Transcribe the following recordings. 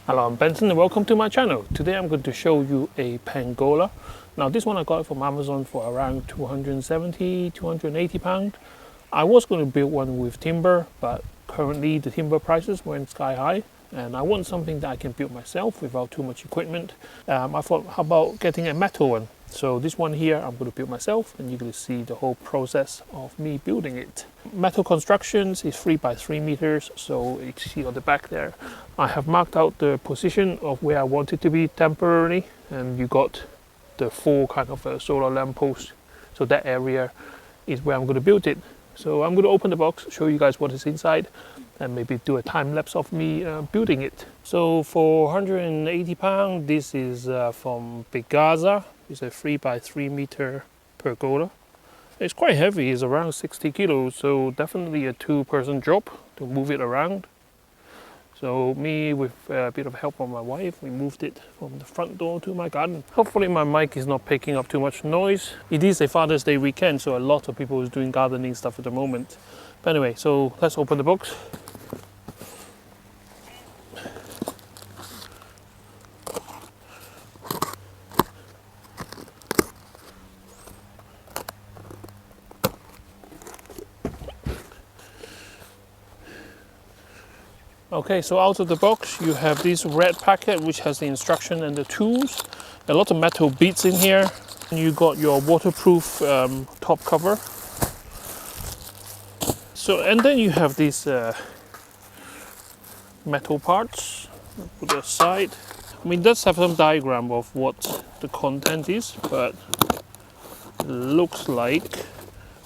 Hello, I'm Benson and welcome to my channel. Today I'm going to show you a Pergola. Now this one I got from Amazon for around 270, 280 pounds. I was going to build one with timber, but currently the timber prices went sky high and I want something that I can build myself without too much equipment. I thought, how about getting a metal one? So this one here I'm going to build myself, and you're going to see the whole process of me building it. Metal constructions is 3 by 3 meters, so you can see on the back there I have marked out the position of where I want it to be temporarily, and you got the full kind of a solar lamp post, so that area is where I'm going to build it. So I'm going to open the box, show you guys what is inside, and maybe do a time lapse of me building it. So for 180 pounds, this is from Bigzzia. It's a 3 by 3 meter pergola. It's quite heavy, it's around 60 kilos, so definitely a 2-person job to move it around. So me, with a bit of help from my wife, we moved it from the front door to my garden. Hopefully my mic is not picking up too much noise. It is a Father's Day weekend, so a lot of people is doing gardening stuff at the moment. But anyway, so let's open the box. Okay, so out of the box you have this red packet which has the instruction and the tools. A lot of metal bits in here. You got your waterproof top cover. So, and then you have these metal parts. Put it aside. I mean, it does have some diagram of what the content is, but it looks like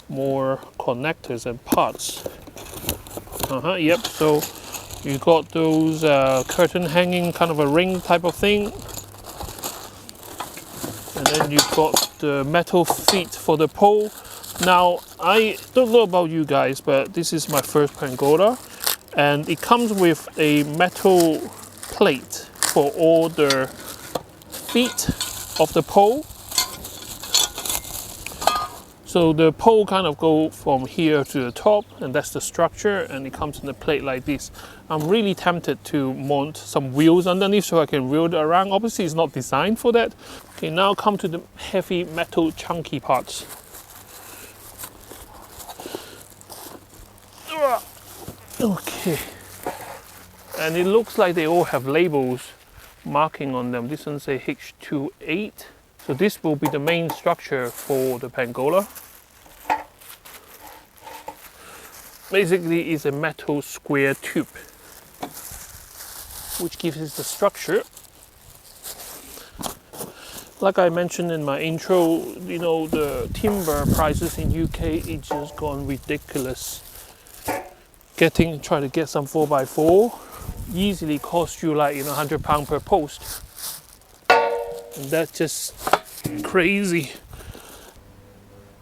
more connectors and parts. Yep. So you got those curtain hanging, kind of a ring type of thing. And then you've got the metal feet for the pole. Now, I don't know about you guys, but this is my first Pergola. And it comes with a metal plate for all the feet of the pole. So the pole kind of go from here to the top, and that's the structure, and it comes in a plate like this. I'm really tempted to mount some wheels underneath so I can wheel it around. Obviously it's not designed for that. Okay, now come to the heavy metal chunky parts. Okay, and it looks like they all have labels marking on them. This one says H28. So this will be the main structure for the Pergola. Basically, it's a metal square tube, which gives it the structure. Like I mentioned in my intro, you know, the timber prices in UK, it's just gone ridiculous. Trying to get some 4x4 easily costs you like, £100 per post. And that's just crazy.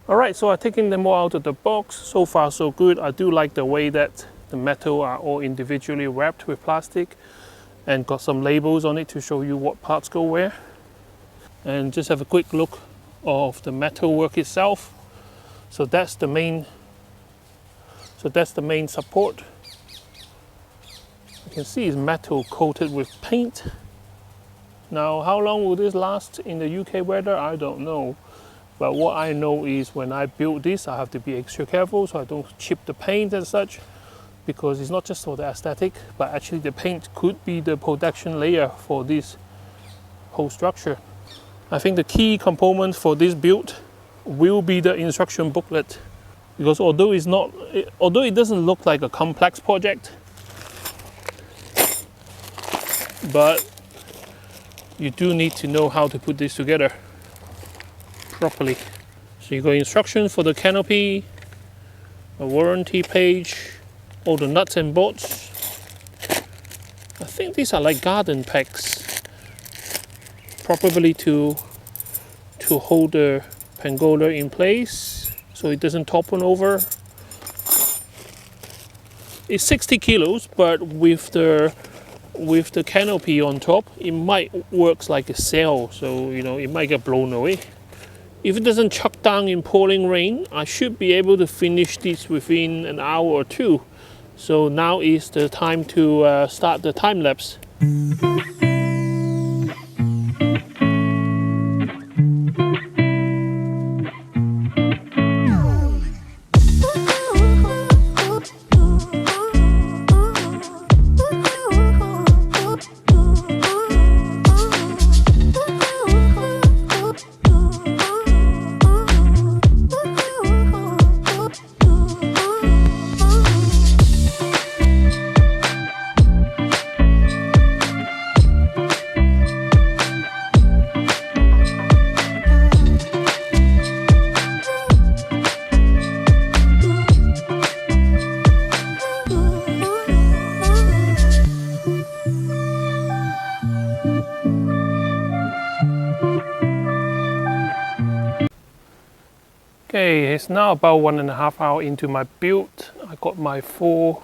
Alright, so I'm taking them all out of the box. So far so good. I do like the way that the metal are all individually wrapped with plastic and got some labels on it to show you what parts go where. And just have a quick look of the metal work itself. So that's the main support. You can see it's metal coated with paint. Now, how long will this last in the UK weather? I don't know. But what I know is when I build this, I have to be extra careful so I don't chip the paint and such, because it's not just for the aesthetic, but actually the paint could be the protection layer for this whole structure. I think the key component for this build will be the instruction booklet, because although it doesn't look like a complex project, but you do need to know how to put this together properly. So you got instructions for the canopy, a warranty page, all the nuts and bolts. I think these are like garden packs, probably to hold the Pergola in place so it doesn't topple over. It's 60 kilos, but with the canopy on top, it might work like a sail, so it might get blown away. If it doesn't chuck down in pouring rain, I should be able to finish this within an hour or two. So now is the time to start the time lapse. Okay, it's now about 1.5 hours into my build. I got my 4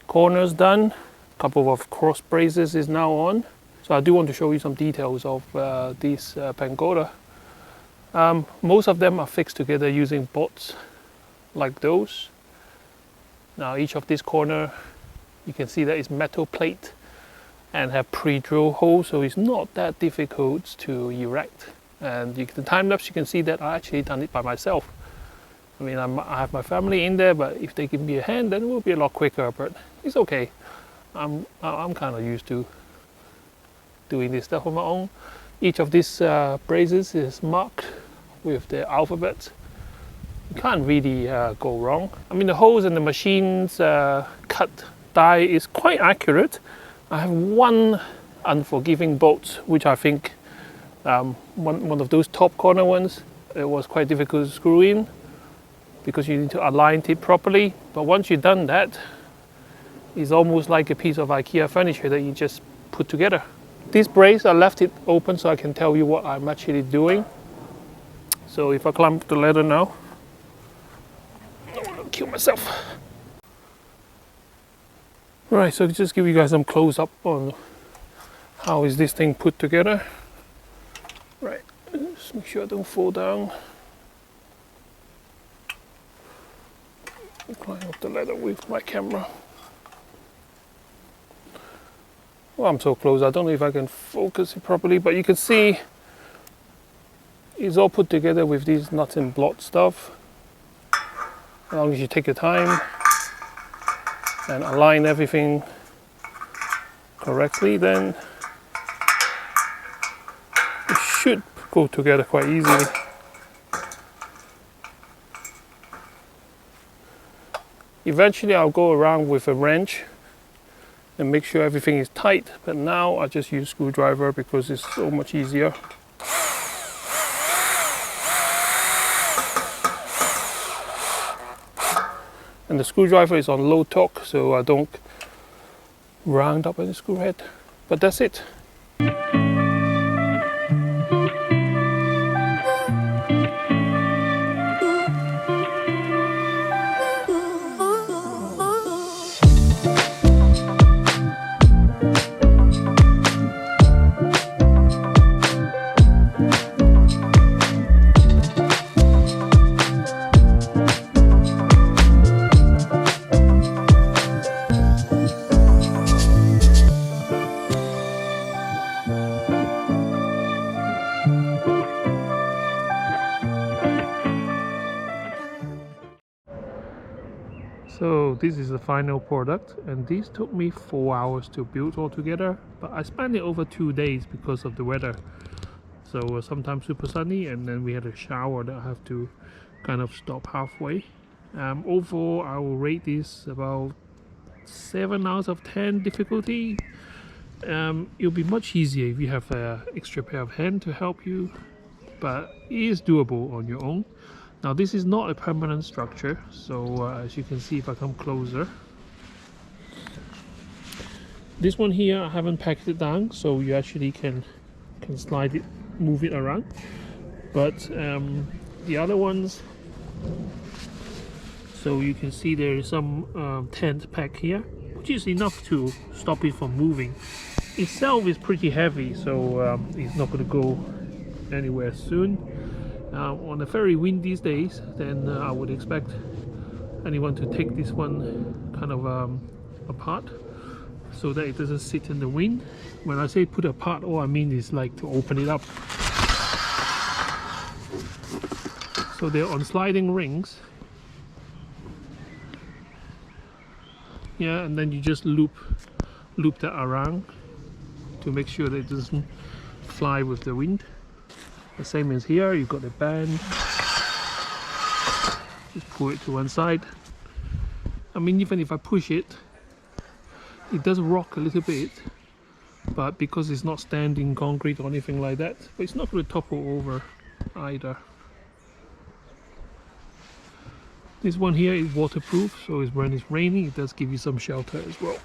corners done. A couple of cross braces is now on. So I do want to show you some details of this Pergola. Most of them are fixed together using bolts like those. Now each of this corner, you can see that it's metal plate and have pre-drill holes, so it's not that difficult to erect. And the time lapse, you can see that I actually done it by myself. I mean, I have my family in there, but if they give me a hand, then it will be a lot quicker. But it's okay. I'm kind of used to doing this stuff on my own. Each of these braces is marked with the alphabet. You can't really go wrong. I mean, the holes in the machine's cut die is quite accurate. I have one unforgiving bolt, which I think one of those top corner ones, it was quite difficult to screw in because you need to align it properly. But once you've done that, it's almost like a piece of IKEA furniture that you just put together. This brace, I left it open so I can tell you what I'm actually doing. So if I climb the ladder now, I don't want to kill myself. Right, so just give you guys some close up on how is this thing put together. Right, just make sure I don't fall down. Climb up the ladder with my camera. Well, I'm so close, I don't know if I can focus it properly, but you can see it's all put together with these nuts and bolts stuff. As long as you take your time and align everything correctly, then it should go together quite easily. Eventually I'll go around with a wrench and make sure everything is tight, but now I just use screwdriver because it's so much easier. And the screwdriver is on low torque, so I don't round up any screw head. But that's it. So this is the final product, and this took me 4 hours to build altogether, but I spent it over 2 days because of the weather. So sometimes super sunny, and then we had a shower that I have to kind of stop halfway. Overall, I will rate this about 7 out of 10 difficulty. It'll be much easier if you have an extra pair of hands to help you, but it is doable on your own. Now this is not a permanent structure, so as you can see if I come closer, this one here I haven't packed it down, so you actually can slide it, move it around. But the other ones, so you can see there is some tent pack here, which is enough to stop it from moving. Itself is pretty heavy, so it's not going to go anywhere soon. On a very windy days, then I would expect anyone to take this one kind of apart. so that it doesn't sit in the wind. When I say put apart, all I mean is like to open it up. So they're on sliding rings. Yeah, and then you just loop that around to make sure that it doesn't fly with the wind. The same as here, you've got the band. Just pull it to one side. I mean, even if I push it, it does rock a little bit, but because it's not standing concrete or anything like that, but it's not going to topple over either. This one here is waterproof, so when it's raining, it does give you some shelter as well.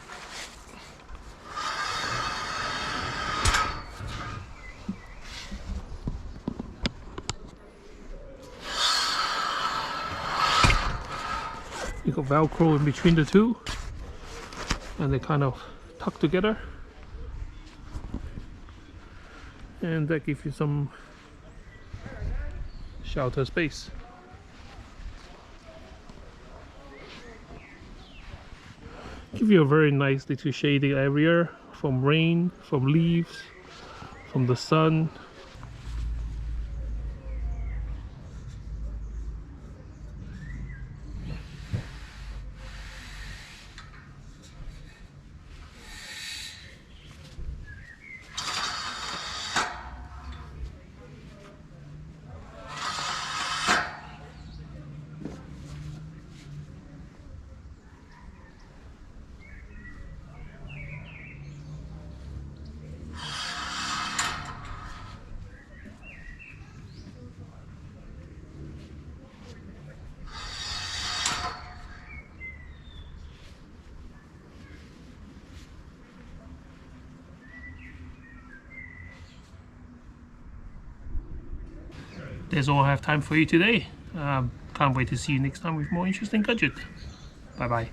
You got Velcro in between the two, and they kind of tuck together, and that gives you some shelter space. Give you a very nice little shading area from rain, from leaves, from the sun. That's all I have time for you today. Can't wait to see you next time with more interesting gadget. Bye bye.